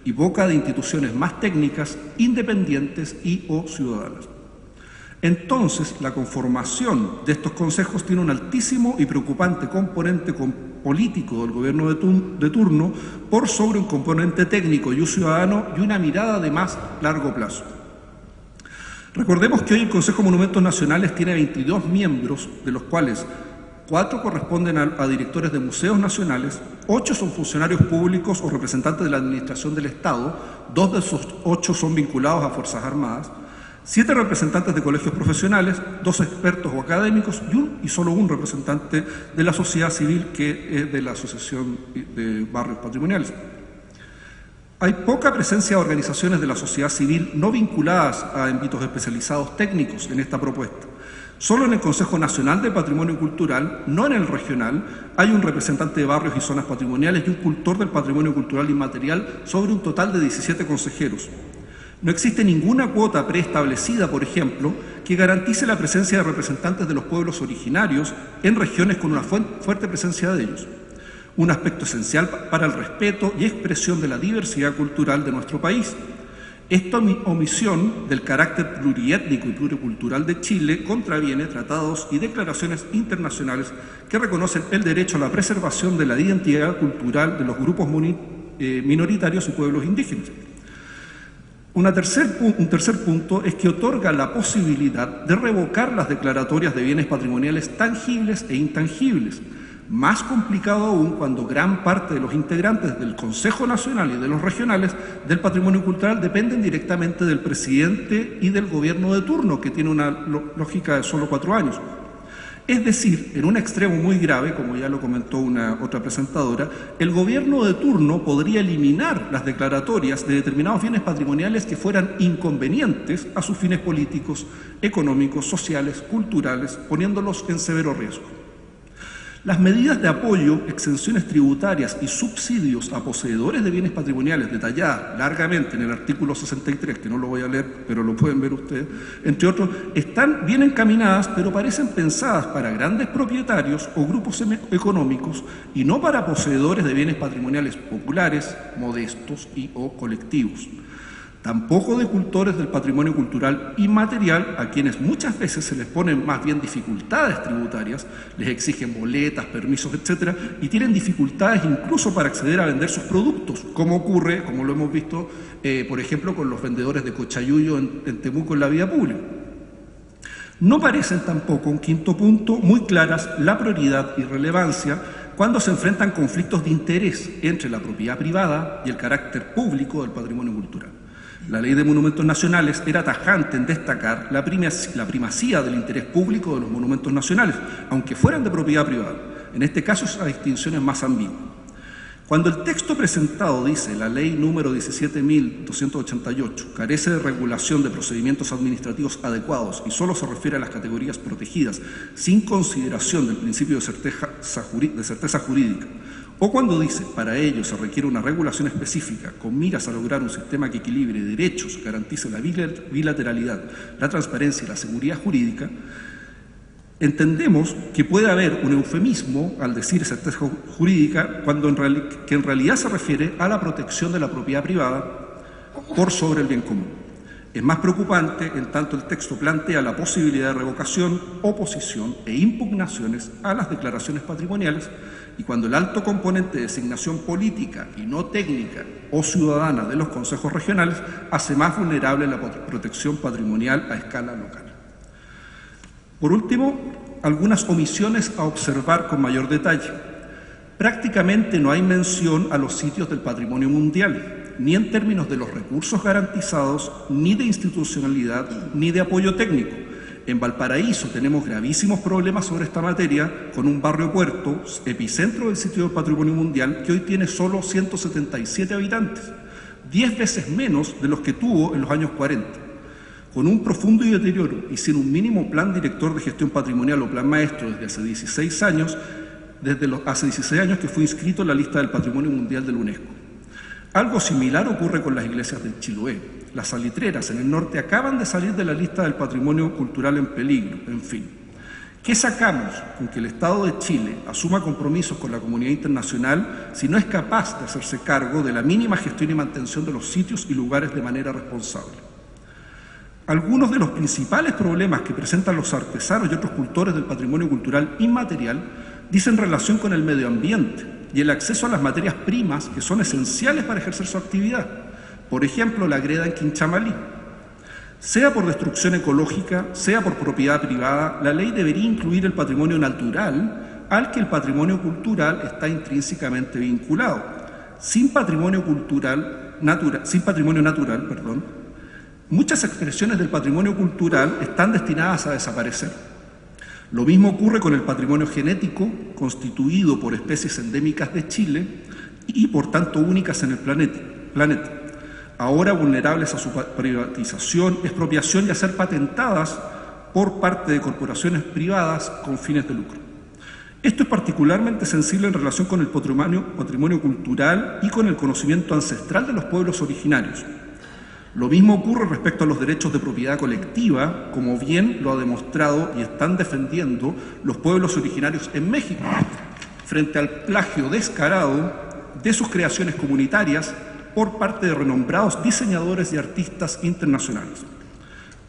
y poca de instituciones más técnicas, independientes y o ciudadanas. Entonces, la conformación de estos consejos tiene un altísimo y preocupante componente político del gobierno de turno por sobre un componente técnico y un ciudadano y una mirada de más largo plazo. Recordemos que hoy el Consejo de Monumentos Nacionales tiene 22 miembros, de los cuales 4 corresponden a directores de museos nacionales, 8 son funcionarios públicos o representantes de la administración del Estado, 2 de esos 8 son vinculados a Fuerzas Armadas, 7 representantes de colegios profesionales, 2 expertos o académicos y solo un representante de la sociedad civil, que es de la Asociación de Barrios Patrimoniales. Hay poca presencia de organizaciones de la sociedad civil no vinculadas a ámbitos especializados técnicos en esta propuesta. Solo en el Consejo Nacional de Patrimonio Cultural, no en el regional, hay un representante de barrios y zonas patrimoniales y un cultor del patrimonio cultural inmaterial sobre un total de 17 consejeros. No existe ninguna cuota preestablecida, por ejemplo, que garantice la presencia de representantes de los pueblos originarios en regiones con una fuerte presencia de ellos. Un aspecto esencial para el respeto y expresión de la diversidad cultural de nuestro país. Esta omisión del carácter pluriétnico y pluricultural de Chile contraviene tratados y declaraciones internacionales que reconocen el derecho a la preservación de la identidad cultural de los grupos minoritarios y pueblos indígenas. Un tercer punto es que otorga la posibilidad de revocar las declaratorias de bienes patrimoniales tangibles e intangibles. Más complicado aún cuando gran parte de los integrantes del Consejo Nacional y de los regionales del patrimonio cultural dependen directamente del presidente y del gobierno de turno, que tiene una lógica de solo 4 años. Es decir, en un extremo muy grave, como ya lo comentó otra presentadora, el gobierno de turno podría eliminar las declaratorias de determinados bienes patrimoniales que fueran inconvenientes a sus fines políticos, económicos, sociales, culturales, poniéndolos en severo riesgo. Las medidas de apoyo, exenciones tributarias y subsidios a poseedores de bienes patrimoniales, detalladas largamente en el artículo 63, que no lo voy a leer, pero lo pueden ver ustedes, entre otros, están bien encaminadas, pero parecen pensadas para grandes propietarios o grupos económicos y no para poseedores de bienes patrimoniales populares, modestos y o colectivos. Tampoco de cultores del patrimonio cultural inmaterial, a quienes muchas veces se les ponen más bien dificultades tributarias, les exigen boletas, permisos, etc., y tienen dificultades incluso para acceder a vender sus productos, como ocurre, como lo hemos visto, por ejemplo, con los vendedores de cochayuyo en Temuco en la vía pública. No parecen tampoco, un quinto punto, muy claras la prioridad y relevancia cuando se enfrentan conflictos de interés entre la propiedad privada y el carácter público del patrimonio cultural. La Ley de Monumentos Nacionales era tajante en destacar la primacía del interés público de los monumentos nacionales, aunque fueran de propiedad privada. En este caso, esa distinción es más ambigua. Cuando el texto presentado dice la Ley número 17.288 carece de regulación de procedimientos administrativos adecuados y solo se refiere a las categorías protegidas sin consideración del principio de certeza jurídica, o cuando dice, para ello se requiere una regulación específica con miras a lograr un sistema que equilibre derechos, garantice la bilateralidad, la transparencia y la seguridad jurídica, entendemos que puede haber un eufemismo al decir certeza jurídica que en realidad se refiere a la protección de la propiedad privada por sobre el bien común. Es más preocupante en tanto el texto plantea la posibilidad de revocación, oposición e impugnaciones a las declaraciones patrimoniales, y cuando el alto componente de designación política y no técnica o ciudadana de los consejos regionales hace más vulnerable la protección patrimonial a escala local. Por último, algunas omisiones a observar con mayor detalle. Prácticamente no hay mención a los sitios del patrimonio mundial, ni en términos de los recursos garantizados, ni de institucionalidad, ni de apoyo técnico. En Valparaíso tenemos gravísimos problemas sobre esta materia, con un barrio puerto, epicentro del sitio del patrimonio mundial, que hoy tiene solo 177 habitantes, 10 veces menos de los que tuvo en los años 40. Con un profundo deterioro y sin un mínimo plan director de gestión patrimonial o plan maestro desde hace 16 años, hace 16 años que fue inscrito en la lista del Patrimonio Mundial de la UNESCO. Algo similar ocurre con las iglesias de Chiloé. Las salitreras en el norte acaban de salir de la lista del patrimonio cultural en peligro. En fin, ¿qué sacamos con que el Estado de Chile asuma compromisos con la comunidad internacional si no es capaz de hacerse cargo de la mínima gestión y mantención de los sitios y lugares de manera responsable? Algunos de los principales problemas que presentan los artesanos y otros cultores del patrimonio cultural inmaterial dicen relación con el medio ambiente y el acceso a las materias primas que son esenciales para ejercer su actividad. Por ejemplo, la greda en Quinchamalí. Sea por destrucción ecológica, sea por propiedad privada, la ley debería incluir el patrimonio natural al que el patrimonio cultural está intrínsecamente vinculado. Sin patrimonio natural, muchas expresiones del patrimonio cultural están destinadas a desaparecer. Lo mismo ocurre con el patrimonio genético, constituido por especies endémicas de Chile y por tanto únicas en el planeta, ahora vulnerables a su privatización, expropiación y a ser patentadas por parte de corporaciones privadas con fines de lucro. Esto es particularmente sensible en relación con el patrimonio cultural y con el conocimiento ancestral de los pueblos originarios. Lo mismo ocurre respecto a los derechos de propiedad colectiva, como bien lo ha demostrado y están defendiendo los pueblos originarios en México, frente al plagio descarado de sus creaciones comunitarias por parte de renombrados diseñadores y artistas internacionales.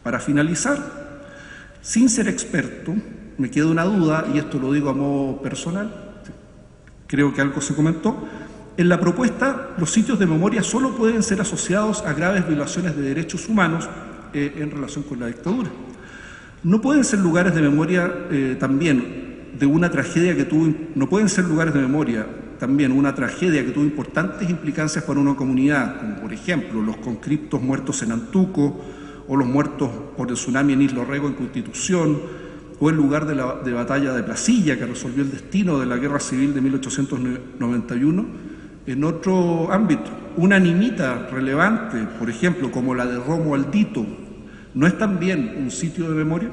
Para finalizar, sin ser experto, me queda una duda, y esto lo digo a modo personal, creo que algo se comentó. En la propuesta, los sitios de memoria solo pueden ser asociados a graves violaciones de derechos humanos en relación con la dictadura. No pueden ser lugares de memoria también de una tragedia que tuvo, no pueden ser lugares de memoria también una tragedia que tuvo importantes implicancias para una comunidad, como por ejemplo los conscriptos muertos en Antuco, o los muertos por el tsunami en Isla Rego en Constitución, o el lugar de batalla de Placilla, que resolvió el destino de la Guerra Civil de 1891. En otro ámbito, una nimita relevante, por ejemplo, como la de Romo Aldito, ¿no es también un sitio de memoria?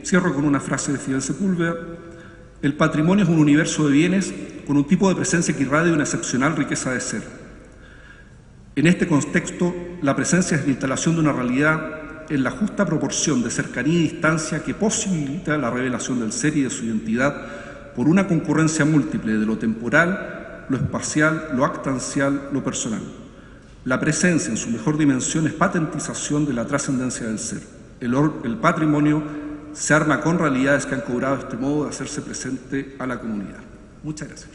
Cierro con una frase de Fidel Sepúlveda: el patrimonio es un universo de bienes con un tipo de presencia que irradia una excepcional riqueza de ser. En este contexto, la presencia es la instalación de una realidad en la justa proporción de cercanía y distancia que posibilita la revelación del ser y de su identidad por una concurrencia múltiple de lo temporal, lo espacial, lo actancial, lo personal. La presencia en su mejor dimensión es patentización de la trascendencia del ser. El patrimonio se arma con realidades que han cobrado este modo de hacerse presente a la comunidad. Muchas gracias.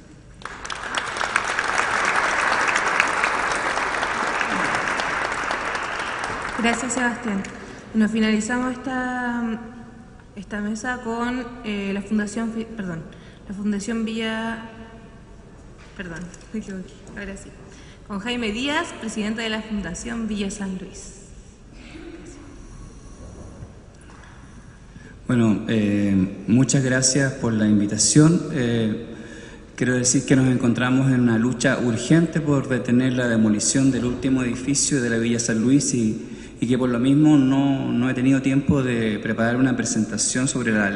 Gracias, Sebastián. Nos finalizamos esta mesa con la Fundación Villa... Perdón, me equivoqué. Ahora sí. Con Jaime Díaz, presidente de la Fundación Villa San Luis. Bueno, muchas gracias por la invitación. Quiero decir que nos encontramos en una lucha urgente por detener la demolición del último edificio de la Villa San Luis y que por lo mismo no he tenido tiempo de preparar una presentación sobre la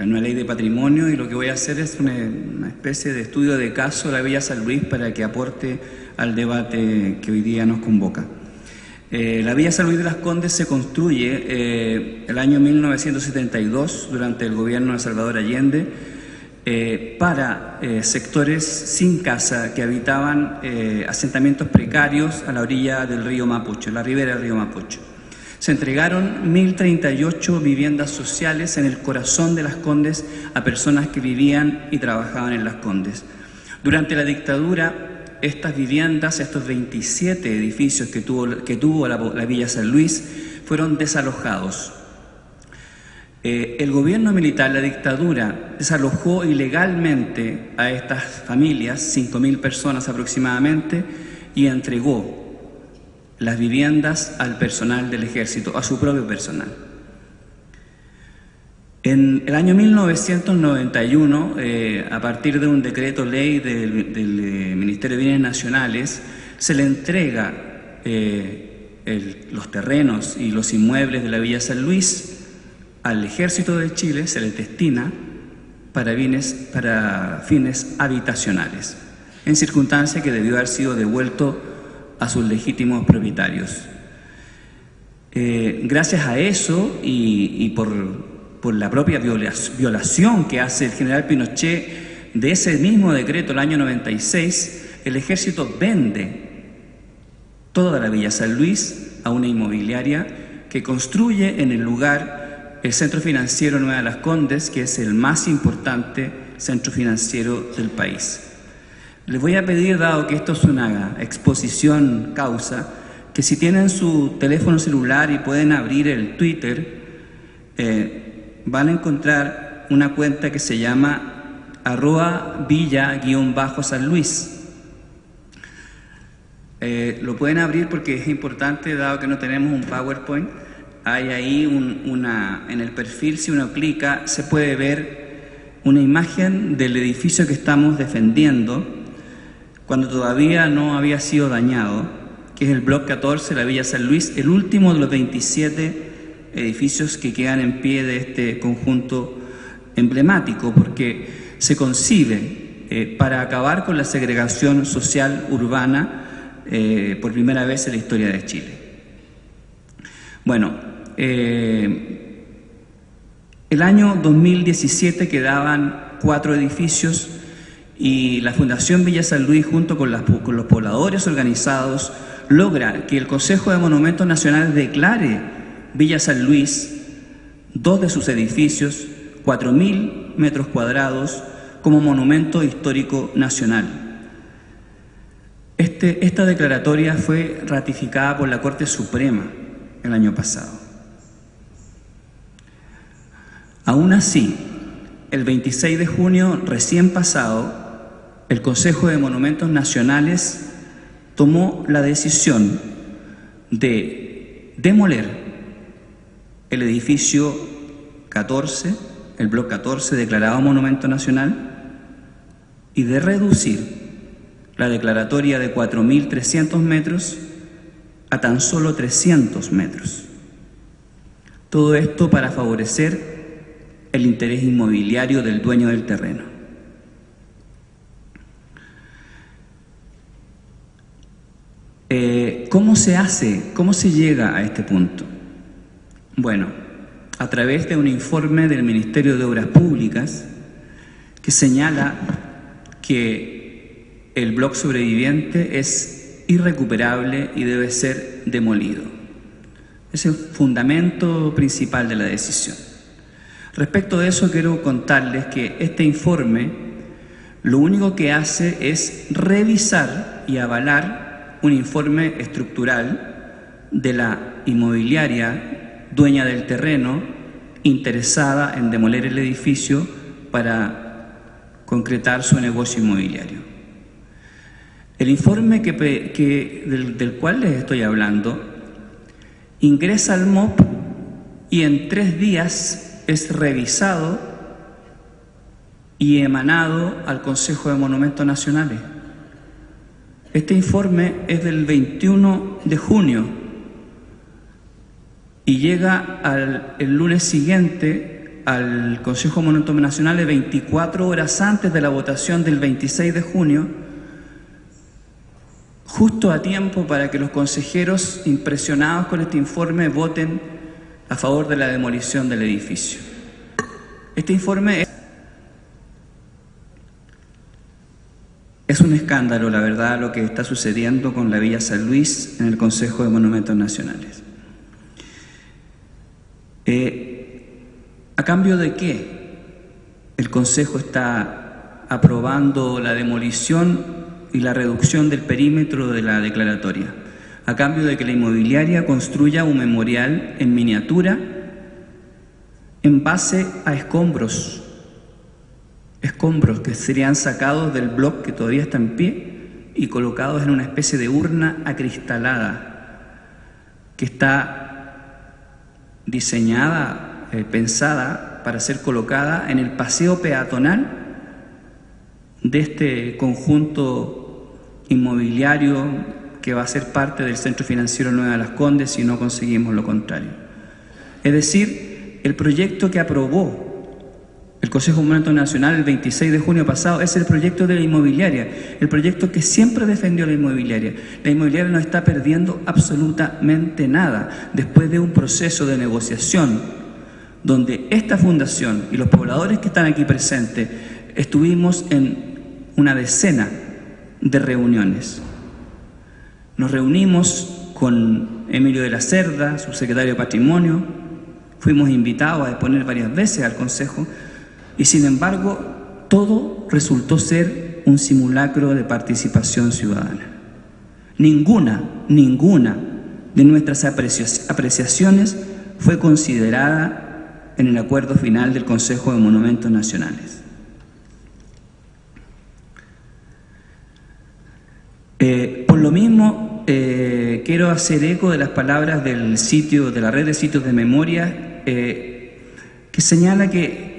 nueva ley de patrimonio, y lo que voy a hacer es una especie de estudio de caso de la Villa San Luis para que aporte al debate que hoy día nos convoca. La Villa San Luis de Las Condes se construye el año 1972 durante el gobierno de Salvador Allende para sectores sin casa que habitaban asentamientos precarios a la orilla del río Mapocho, la ribera del río Mapocho. Se entregaron 1.038 viviendas sociales en el corazón de Las Condes a personas que vivían y trabajaban en Las Condes. Durante la dictadura, estas viviendas, estos 27 edificios que tuvo la Villa San Luis, fueron desalojados. El gobierno militar, la dictadura, desalojó ilegalmente a estas familias, 5.000 personas aproximadamente, y entregó las viviendas al personal del ejército, a su propio personal. En el año 1991, a partir de un decreto ley del Ministerio de Bienes Nacionales, se le entrega los terrenos y los inmuebles de la Villa San Luis al Ejército de Chile, se les destina para fines habitacionales, en circunstancia que debió haber sido devuelto a sus legítimos propietarios. Gracias a eso y por la propia violación que hace el general Pinochet de ese mismo decreto el año 96, el Ejército vende toda la Villa San Luis a una inmobiliaria que construye en el lugar el Centro Financiero Nueva Las Condes, que es el más importante centro financiero del país. Les voy a pedir, dado que esto es una exposición causa, que si tienen su teléfono celular y pueden abrir el Twitter, van a encontrar una cuenta que se llama @villa_San Luis. Lo pueden abrir porque es importante, dado que no tenemos un PowerPoint. Hay ahí en el perfil, si uno clica, se puede ver una imagen del edificio que estamos defendiendo cuando todavía no había sido dañado, que es el Block 14, la Villa San Luis, el último de los 27 edificios que quedan en pie de este conjunto emblemático, porque se concibe para acabar con la segregación social urbana por primera vez en la historia de Chile. Bueno, el año 2017 quedaban 4 edificios y la Fundación Villa San Luis, junto con los pobladores organizados, logra que el Consejo de Monumentos Nacionales declare Villa San Luis, 2 de sus edificios, 4.000 metros cuadrados, como monumento histórico nacional. Esta declaratoria fue ratificada por la Corte Suprema el año pasado. Aún así, el 26 de junio recién pasado, el Consejo de Monumentos Nacionales tomó la decisión de demoler el edificio 14, el Block 14 declarado Monumento Nacional, y de reducir la declaratoria de 4.300 metros a tan solo 300 metros. Todo esto para favorecer el interés inmobiliario del dueño del terreno. ¿Cómo se hace? ¿Cómo se llega a este punto? Bueno, a través de un informe del Ministerio de Obras Públicas que señala que el bloque sobreviviente es irrecuperable y debe ser demolido. Ese es el fundamento principal de la decisión. Respecto de eso, quiero contarles que este informe lo único que hace es revisar y avalar un informe estructural de la inmobiliaria dueña del terreno interesada en demoler el edificio para concretar su negocio inmobiliario. El informe del cual les estoy hablando ingresa al MOP y en 3 días es revisado y emanado al Consejo de Monumentos Nacionales. Este informe es del 21 de junio y llega el lunes siguiente al Consejo de Monumentos Nacionales 24 horas antes de la votación del 26 de junio, justo a tiempo para que los consejeros, impresionados con este informe, voten a favor de la demolición del edificio. Este informe Es un escándalo, la verdad, lo que está sucediendo con la Villa San Luis en el Consejo de Monumentos Nacionales. ¿A cambio de qué el Consejo está aprobando la demolición y la reducción del perímetro de la declaratoria? A cambio de que la inmobiliaria construya un memorial en miniatura en base a escombros que serían sacados del bloque que todavía está en pie y colocados en una especie de urna acristalada que está diseñada, pensada para ser colocada en el paseo peatonal de este conjunto inmobiliario que va a ser parte del Centro Financiero Nueva de Las Condes si no conseguimos lo contrario. Es decir, el proyecto que aprobó el Consejo de Monumentos Nacional el 26 de junio pasado es el proyecto de la inmobiliaria, el proyecto que siempre defendió la inmobiliaria. La inmobiliaria no está perdiendo absolutamente nada después de un proceso de negociación donde esta fundación y los pobladores que están aquí presentes estuvimos en una decena de reuniones. Nos reunimos con Emilio de la Cerda, subsecretario de Patrimonio, fuimos invitados a exponer varias veces al Consejo y sin embargo todo resultó ser un simulacro de participación ciudadana. Ninguna de nuestras apreciaciones fue considerada en el acuerdo final del Consejo de Monumentos Nacionales. Por lo mismo, quiero hacer eco de las palabras del sitio, de la red de sitios de memoria, que señala que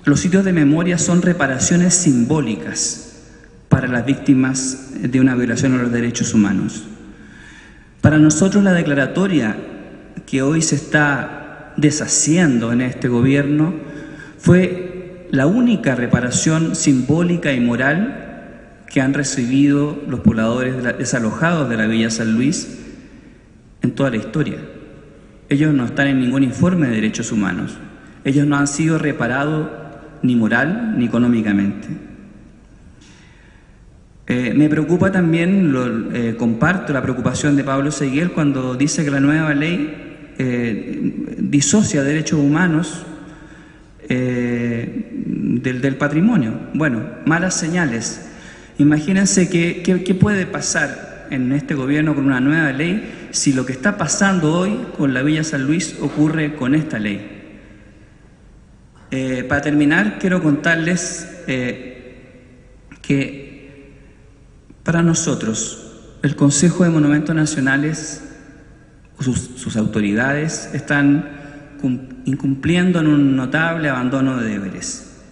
los sitios de memoria son reparaciones simbólicas para las víctimas de una violación a los derechos humanos. Para nosotros la declaratoria que hoy se está deshaciendo en este gobierno fue la única reparación simbólica y moral que han recibido los pobladores desalojados de la Villa San Luis en toda la historia. Ellos no están en ningún informe de derechos humanos. Ellos no han sido reparados ni moral ni económicamente. Me preocupa también, comparto la preocupación de Pablo Seguiel cuando dice que la nueva ley disocia derechos humanos del patrimonio. Bueno, malas señales. Imagínense qué puede pasar en este gobierno con una nueva ley si lo que está pasando hoy con la Villa San Luis ocurre con esta ley. Para terminar, quiero contarles que para nosotros el Consejo de Monumentos Nacionales, sus autoridades, están incumpliendo en un notable abandono de deberes.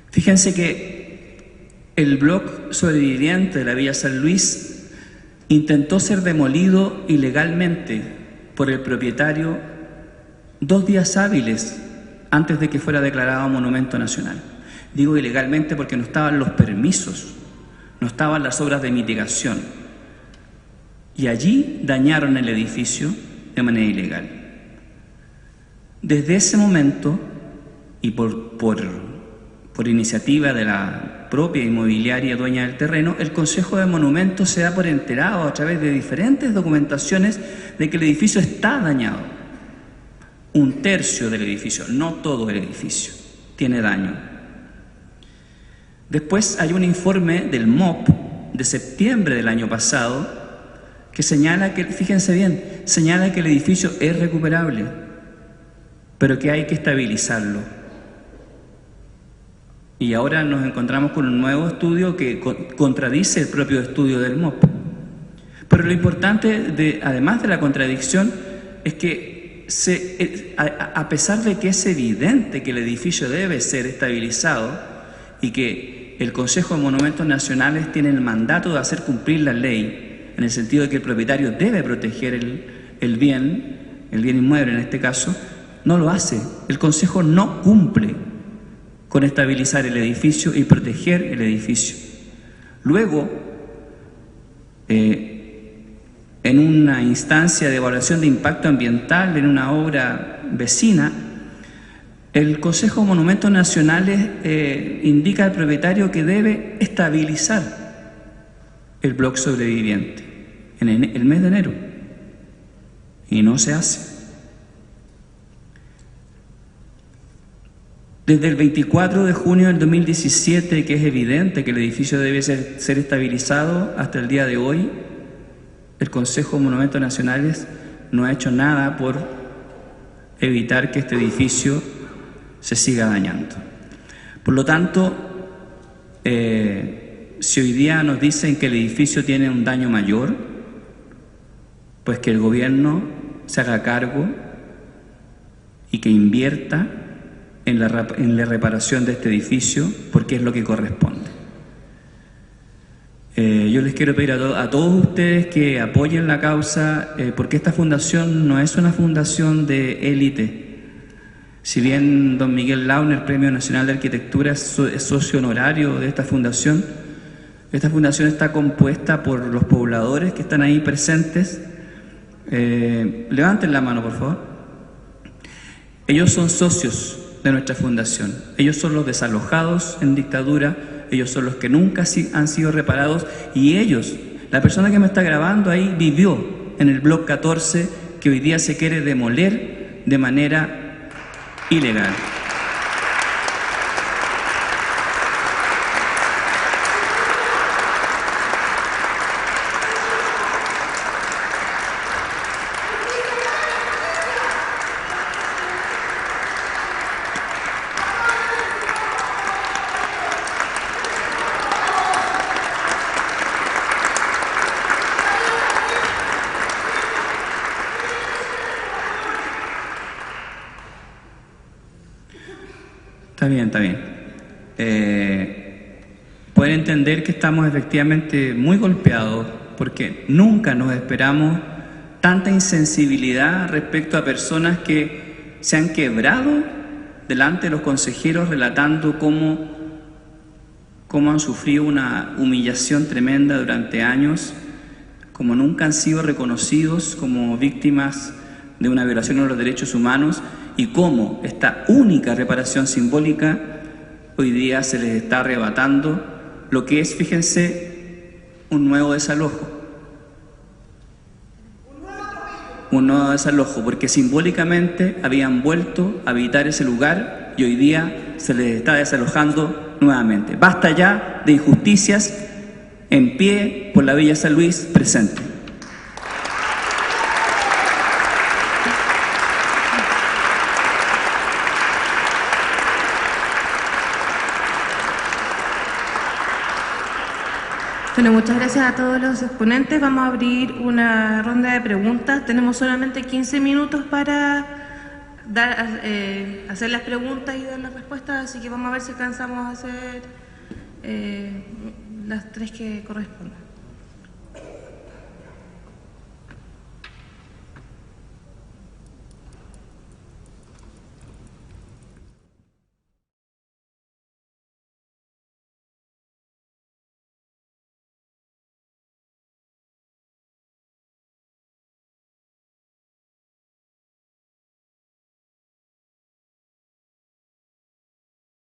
Fíjense que el bloque sobreviviente de la Villa San Luis intentó ser demolido ilegalmente por el propietario 2 días hábiles antes de que fuera declarado monumento nacional. Digo ilegalmente porque no estaban los permisos, no estaban las obras de mitigación. Y allí dañaron el edificio de manera ilegal. Desde ese momento, y por iniciativa de la propia inmobiliaria dueña del terreno, el Consejo de Monumentos se da por enterado a través de diferentes documentaciones de que el edificio está dañado. 1/3 del edificio, no todo el edificio, tiene daño. Después hay un informe del MOP de septiembre del año pasado que señala que, fíjense bien, señala que el edificio es recuperable, pero que hay que estabilizarlo. Y ahora nos encontramos con un nuevo estudio que contradice el propio estudio del MOP. Pero lo importante, además de la contradicción, es que a pesar de que es evidente que el edificio debe ser estabilizado y que el Consejo de Monumentos Nacionales tiene el mandato de hacer cumplir la ley, en el sentido de que el propietario debe proteger el bien inmueble en este caso, no lo hace. El Consejo no cumple con estabilizar el edificio y proteger el edificio. Luego, en una instancia de evaluación de impacto ambiental en una obra vecina, El Consejo de Monumentos Nacionales indica al propietario que debe estabilizar el bloque sobreviviente en el mes de enero, y no se hace. Desde el 24 de junio del 2017, que es evidente que el edificio debe ser estabilizado, hasta el día de hoy, el Consejo de Monumentos Nacionales no ha hecho nada por evitar que este edificio se siga dañando. Por lo tanto, si hoy día nos dicen que el edificio tiene un daño mayor, pues que el gobierno se haga cargo y que invierta en la reparación de este edificio, porque es lo que corresponde. Yo les quiero pedir a todos ustedes que apoyen la causa, porque esta fundación no es una fundación de élite. Si bien don Miguel Launer, Premio Nacional de Arquitectura, es socio honorario de esta fundación está compuesta por los pobladores que están ahí presentes. Levanten la mano, por favor. Ellos son socios de nuestra fundación. Ellos son los desalojados en dictadura, ellos son los que nunca han sido reparados, y ellos, la persona que me está grabando ahí, vivió en el Bloc 14, que hoy día se quiere demoler de manera ilegal. Está bien. Pueden entender que estamos efectivamente muy golpeados, porque nunca nos esperamos tanta insensibilidad respecto a personas que se han quebrado delante de los consejeros relatando cómo han sufrido una humillación tremenda durante años, como nunca han sido reconocidos como víctimas de una violación de los derechos humanos, y cómo esta única reparación simbólica hoy día se les está arrebatando lo que es, fíjense, un nuevo desalojo. Un nuevo desalojo, porque simbólicamente habían vuelto a habitar ese lugar y hoy día se les está desalojando nuevamente. Basta ya de injusticias. En pie por la Villa San Luis, presente. Bueno, muchas gracias a todos los exponentes. Vamos a abrir una ronda de preguntas. Tenemos solamente 15 minutos para hacer las preguntas y dar las respuestas, así que vamos a ver si alcanzamos a hacer las 3 que correspondan.